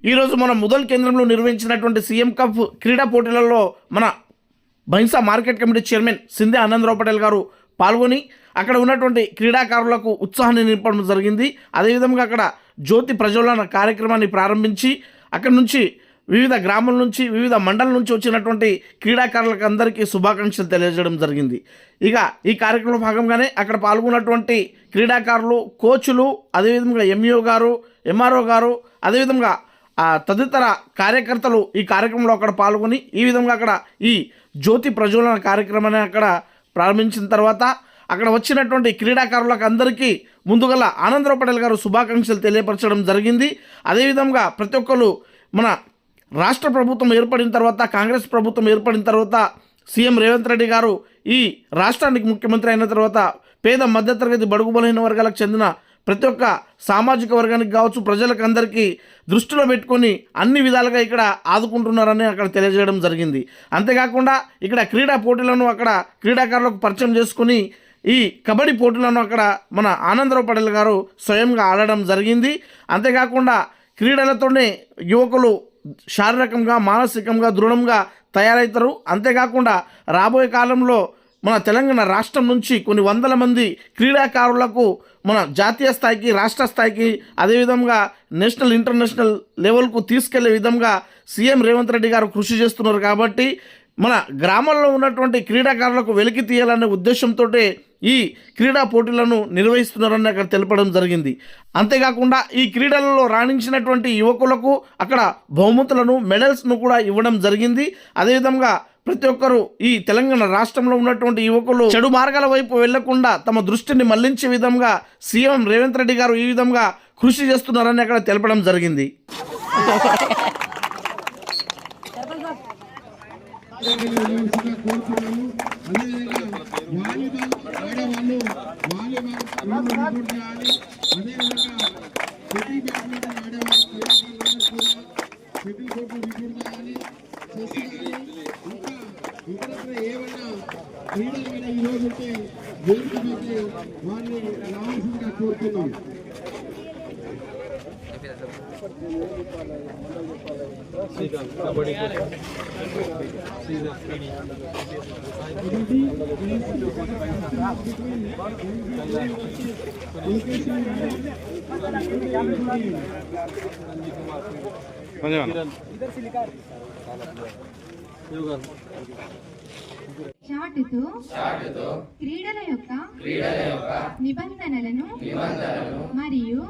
ఈరోజు మన ముదల్ కేంద్రంలో నిర్వహించినటువంటి సీఎం కప్ క్రీడా పోటీలలో మన Bhainsa market committee chairman Scindia Anandarao Patel గారు పాల్గొని అక్కడ ఉన్నటువంటి క్రీడాకారులకు ఉత్సాహాన్ని నింపడం జరిగింది. అదేవిధంగా అక్కడ జ్యోతి ప్రజ్వలన కార్యక్రమాన్ని ప్రారంభించి అక్కడ నుంచి వివిధ గ్రామాల నుంచి వివిధ మండలం నుంచి వచ్చినటువంటి క్రీడాకారులకు అందరికీ శుభాకాంక్షలు తెలియజేయడం జరిగింది. ఇక ఈ కార్యక్రమంలో భాగంగానే అక్కడ పాల్గొన్నటువంటి క్రీడాకారులు, కోచ్లు, అదేవిధంగా ఎంఈఓ గారు, ఎంఆర్ఓ గారు, అదేవిధంగా తదితర కార్యకర్తలు ఈ కార్యక్రమంలో అక్కడ పాల్గొని ఈ విధంగా అక్కడ ఈ జ్యోతి ప్రజ్వలన కార్యక్రమాన్ని అక్కడ ప్రారంభించిన తర్వాత అక్కడ వచ్చినటువంటి క్రీడాకారులకు అందరికీ ముందుగల ఆనందరావు పటేల్ గారు శుభాకాంక్షలు తెలియపరచడం జరిగింది. అదేవిధంగా ప్రతి ఒక్కరు మన రాష్ట్ర ప్రభుత్వం ఏర్పడిన తర్వాత, కాంగ్రెస్ ప్రభుత్వం ఏర్పడిన తర్వాత సీఎం రేవంత్ రెడ్డి గారు ఈ రాష్ట్రానికి ముఖ్యమంత్రి అయిన తర్వాత పేద మధ్యతరగతి బడుగు బలహీన వర్గాలకు చెందిన ప్రతి ఒక్క సామాజిక వర్గానికి కావచ్చు, ప్రజలకు అందరికీ దృష్టిలో పెట్టుకొని అన్ని విధాలుగా ఇక్కడ ఆదుకుంటున్నారని అక్కడ తెలియజేయడం జరిగింది. అంతేకాకుండా ఇక్కడ క్రీడా పోటీలను అక్కడ క్రీడాకారులకు పరిచయం చేసుకుని ఈ కబడ్డీ పోటీలను అక్కడ మన ఆనందరావు పటేల్ గారు స్వయంగా ఆడడం జరిగింది. అంతేకాకుండా క్రీడలతోనే యువకులు శారీరకంగా, మానసికంగా దృఢంగా తయారవుతారు. అంతేకాకుండా రాబోయే కాలంలో మన తెలంగాణ రాష్ట్రం నుంచి కొన్ని వందల మంది క్రీడాకారులకు మన జాతీయ స్థాయికి, రాష్ట్ర స్థాయికి, అదేవిధంగా నేషనల్, ఇంటర్నేషనల్ లెవెల్కు తీసుకెళ్లే విధంగా సీఎం రేవంత్ రెడ్డి గారు కృషి చేస్తున్నారు. కాబట్టి మన గ్రామాల్లో ఉన్నటువంటి క్రీడాకారులకు వెలికి తీయాలనే ఉద్దేశంతో ఈ క్రీడా పోటీలను నిర్వహిస్తున్నారని అక్కడ తెలపడం జరిగింది. అంతేకాకుండా ఈ క్రీడలలో రాణించినటువంటి యువకులకు అక్కడ బహుమతులను, మెడల్స్ను కూడా ఇవ్వడం జరిగింది. అదేవిధంగా ప్రతి ఒక్కరూ ఈ తెలంగాణ రాష్ట్రంలో ఉన్నటువంటి యువకులు చెడు మార్గాల వైపు వెళ్లకుండా తమ దృష్టిని మళ్లించే విధంగా సీఎం రేవంత్ రెడ్డి గారు ఈ విధంగా కృషి చేస్తున్నారని అక్కడ తెలపడం జరిగింది. చాటుతో క్రీడల యొక్క నిబంధనలను మరియు